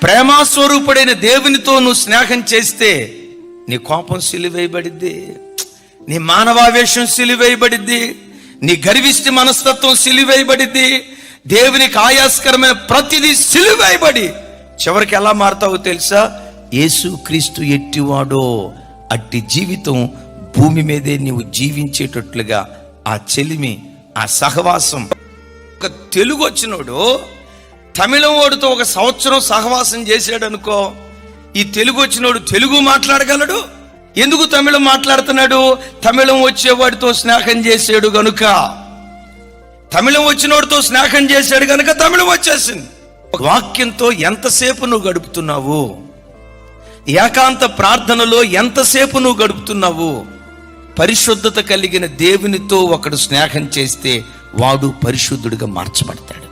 ప్రేమాస్వరూపుడైన దేవునితో నువ్వు స్నేహం చేస్తే నీ కోపం సిలువేయబడిద్ది, నీ మానవావేశం సిలువేయబడిద్ది, నీ గర్విష్టి మనస్తత్వం సిలువేయబడిద్ది, దేవునికి ఆయాస్కరమైన ప్రతిదీ సిలువేయబడి చివరికి ఎలా మారుతావో తెలుసా? యేసుక్రీస్తు ఎట్టివాడో అట్టి జీవితం భూమి మీదే నీవు జీవించేటట్లుగా ఆ చెలిమి, ఆ సహవాసం. ఒక తెలుగు వచ్చినోడు తమిళం వాడితో 1 సంవత్సరం సహవాసం చేశాడు అనుకో, ఈ తెలుగు వచ్చినోడు తెలుగు మాట్లాడగలడు. ఎందుకు తమిళం మాట్లాడుతున్నాడు? తమిళం వచ్చేవాడితో స్నేహం చేశాడు గనుక. తమిళం వచ్చినోడితో స్నేహం చేశాడు గనుక తమిళం వచ్చేసింది. వాక్యంతో ఎంతసేపు నువ్వు గడుపుతున్నావు? ఏకాంత ప్రార్థనలో ఎంతసేపు నువ్వు గడుపుతున్నావు? పరిశుద్ధత కలిగిన దేవునితో ఒకడు స్నేహం చేస్తే వాడు పరిశుద్ధుడిగా మార్చబడతాడు.